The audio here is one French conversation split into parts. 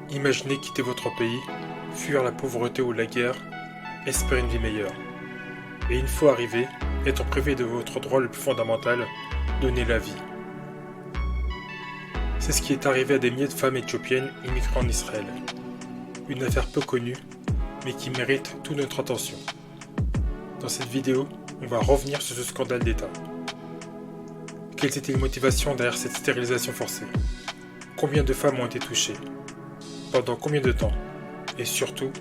Imaginez quitter votre pays, fuir la pauvreté ou la guerre, espérer une vie meilleure. Et une fois arrivé, être privé de votre droit le plus fondamental, donner la vie. C'est ce qui est arrivé à des milliers de femmes éthiopiennes immigrées en Israël. Une affaire peu connue, mais qui mérite toute notre attention. Dans cette vidéo, on va revenir sur ce scandale d'État. Quelles étaient les motivations derrière cette stérilisation forcée? Combien de femmes ont été touchées? Pendant combien de temps? Et surtout,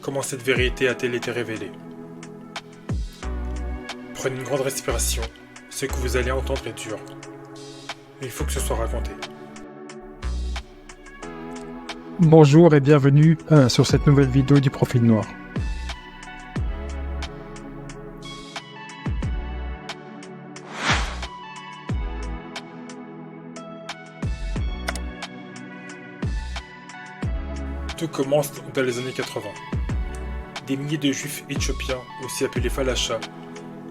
comment cette vérité a-t-elle été révélée? Prenez une grande respiration, ce que vous allez entendre est dur. Mais il faut que ce soit raconté. Bonjour et bienvenue sur cette nouvelle vidéo du Profil Noir. Tout commence dans les années 80. Des milliers de juifs éthiopiens, aussi appelés falachas,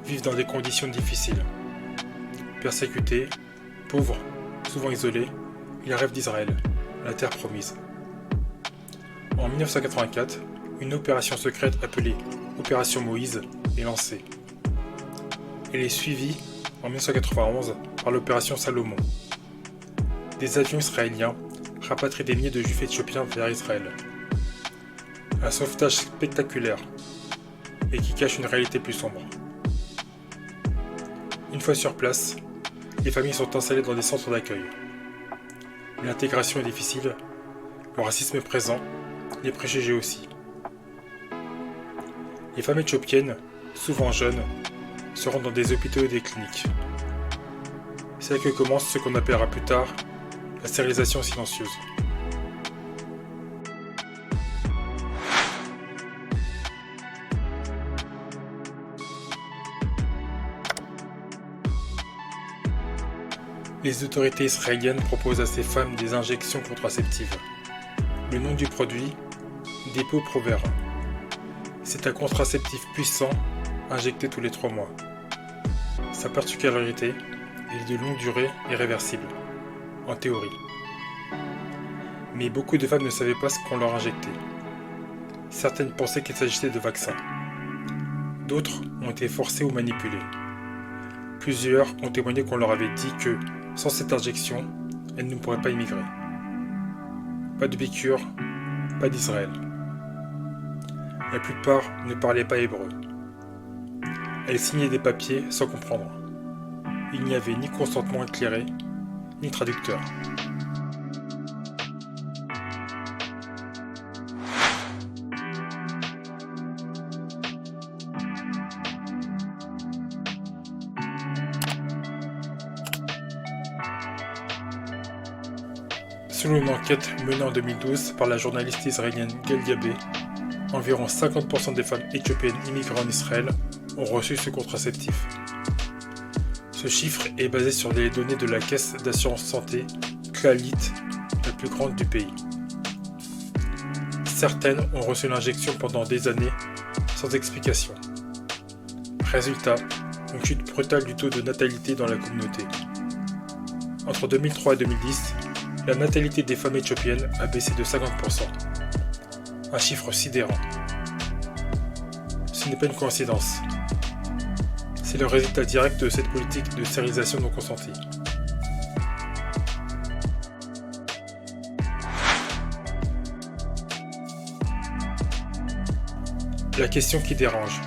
vivent dans des conditions difficiles. Persécutés, pauvres, souvent isolés, ils rêvent d'Israël, la terre promise. En 1984, une opération secrète appelée Opération Moïse est lancée. Elle est suivie en 1991 par l'opération Salomon. Des avions israéliens rapatrient des milliers de juifs éthiopiens vers Israël. Un sauvetage spectaculaire et qui cache une réalité plus sombre. Une fois sur place, les familles sont installées dans des centres d'accueil. L'intégration est difficile, le racisme est présent, les préjugés aussi. Les femmes éthiopiennes, souvent jeunes, se rendent dans des hôpitaux et des cliniques. C'est là que commence ce qu'on appellera plus tard la stérilisation silencieuse. Les autorités israéliennes proposent à ces femmes des injections contraceptives. Le nom du produit, Depo-Provera. C'est un contraceptif puissant, injecté tous les 3 mois. Sa particularité, il est de longue durée et réversible, en théorie. Mais beaucoup de femmes ne savaient pas ce qu'on leur injectait. Certaines pensaient qu'il s'agissait de vaccins. D'autres ont été forcées ou manipulées. Plusieurs ont témoigné qu'on leur avait dit que, sans cette injection, elles ne pourraient pas immigrer. Pas de piqûre, pas d'Israël. La plupart ne parlaient pas hébreu. Elles signaient des papiers sans comprendre. Il n'y avait ni consentement éclairé, ni traducteur. Selon une enquête menée en 2012 par la journaliste israélienne Gail Diabé, environ 50% des femmes éthiopiennes immigrées en Israël ont reçu ce contraceptif. Ce chiffre est basé sur les données de la caisse d'assurance santé Clalit, la plus grande du pays. Certaines ont reçu l'injection pendant des années sans explication. Résultat, une chute brutale du taux de natalité dans la communauté. Entre 2003 et 2010, la natalité des femmes éthiopiennes a baissé de 50%. Un chiffre sidérant. Ce n'est pas une coïncidence. C'est le résultat direct de cette politique de stérilisation non consentie. La question qui dérange.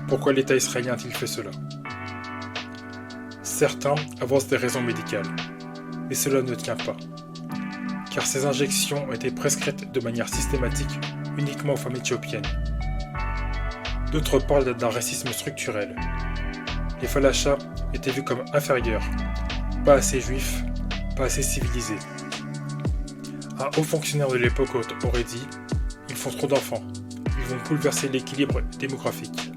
Pourquoi l'État israélien a-t-il fait cela? Certains avancent des raisons médicales, mais cela ne tient pas. Car ces injections ont été prescrites de manière systématique uniquement aux femmes éthiopiennes. D'autres parlent d'un racisme structurel. Les falachas étaient vus comme inférieurs, pas assez juifs, pas assez civilisés. Un haut fonctionnaire de l'époque aurait dit « Ils font trop d'enfants, ils vont bouleverser l'équilibre démographique ».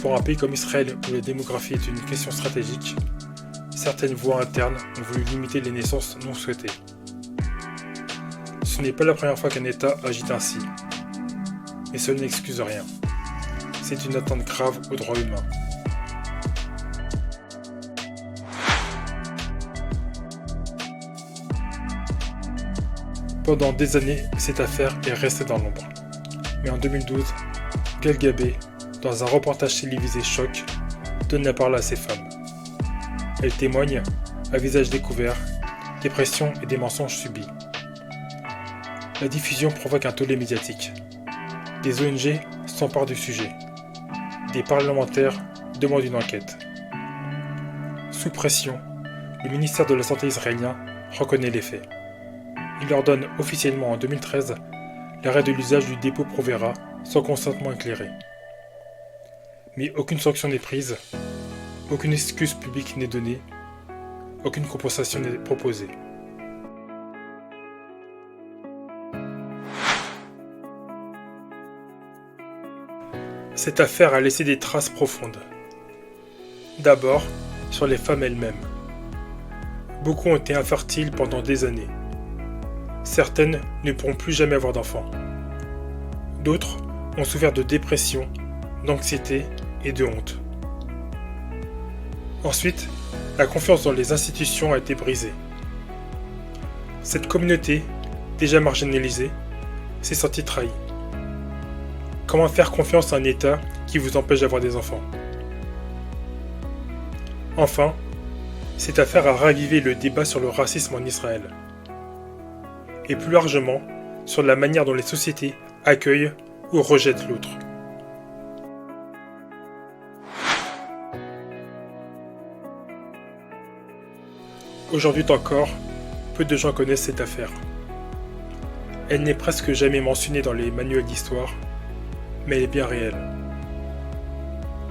Pour un pays comme Israël où la démographie est une question stratégique, certaines voix internes ont voulu limiter les naissances non souhaitées. Ce n'est pas la première fois qu'un État agit ainsi, mais cela n'excuse rien. C'est une atteinte grave aux droits humains. Pendant des années, cette affaire est restée dans l'ombre. Mais en 2012, Gail Gabé, dans un reportage télévisé Choc, donne la parole à ces femmes. Elle témoigne, à visage découvert, des pressions et des mensonges subis. La diffusion provoque un tollé médiatique. Des ONG s'emparent du sujet. Des parlementaires demandent une enquête. Sous pression, le ministère de la Santé israélien reconnaît les faits. Il ordonne officiellement en 2013 l'arrêt de l'usage du dépôt Provera sans consentement éclairé. Mais aucune sanction n'est prise, aucune excuse publique n'est donnée, aucune compensation n'est proposée. Cette affaire a laissé des traces profondes. D'abord, sur les femmes elles-mêmes. Beaucoup ont été infertiles pendant des années. Certaines ne pourront plus jamais avoir d'enfants. D'autres ont souffert de dépression, d'anxiété et de honte. Ensuite, la confiance dans les institutions a été brisée. Cette communauté, déjà marginalisée, s'est sentie trahie. Comment faire confiance à un État qui vous empêche d'avoir des enfants? Enfin, cette affaire a ravivé le débat sur le racisme en Israël. Et plus largement, sur la manière dont les sociétés accueillent ou rejettent l'autre. Aujourd'hui encore, peu de gens connaissent cette affaire. Elle n'est presque jamais mentionnée dans les manuels d'histoire, mais elle est bien réelle.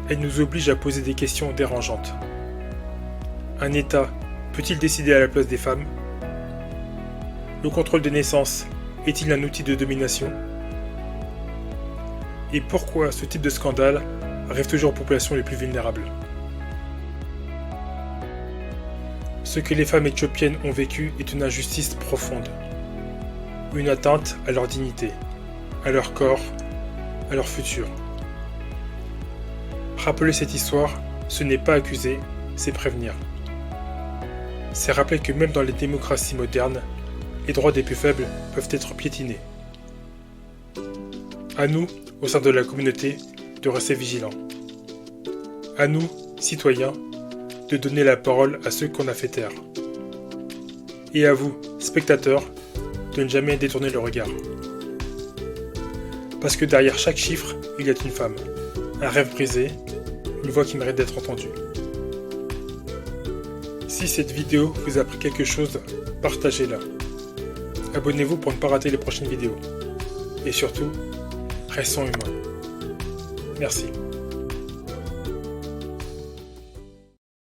Elle nous oblige à poser des questions dérangeantes. Un État peut-il décider à la place des femmes? Le contrôle des naissances est-il un outil de domination? Et pourquoi ce type de scandale arrive toujours aux populations les plus vulnérables? Ce que les femmes éthiopiennes ont vécu est une injustice profonde. Une atteinte à leur dignité, à leur corps, à leur futur. Rappeler cette histoire, ce n'est pas accuser, c'est prévenir. C'est rappeler que même dans les démocraties modernes, les droits des plus faibles peuvent être piétinés. À nous, au sein de la communauté, de rester vigilants. À nous, citoyens, de donner la parole à ceux qu'on a fait taire. Et à vous, spectateurs, de ne jamais détourner le regard. Parce que derrière chaque chiffre, il y a une femme, un rêve brisé, une voix qui mérite d'être entendue. Si cette vidéo vous a appris quelque chose, partagez-la. Abonnez-vous pour ne pas rater les prochaines vidéos. Et surtout, restons humains. Merci.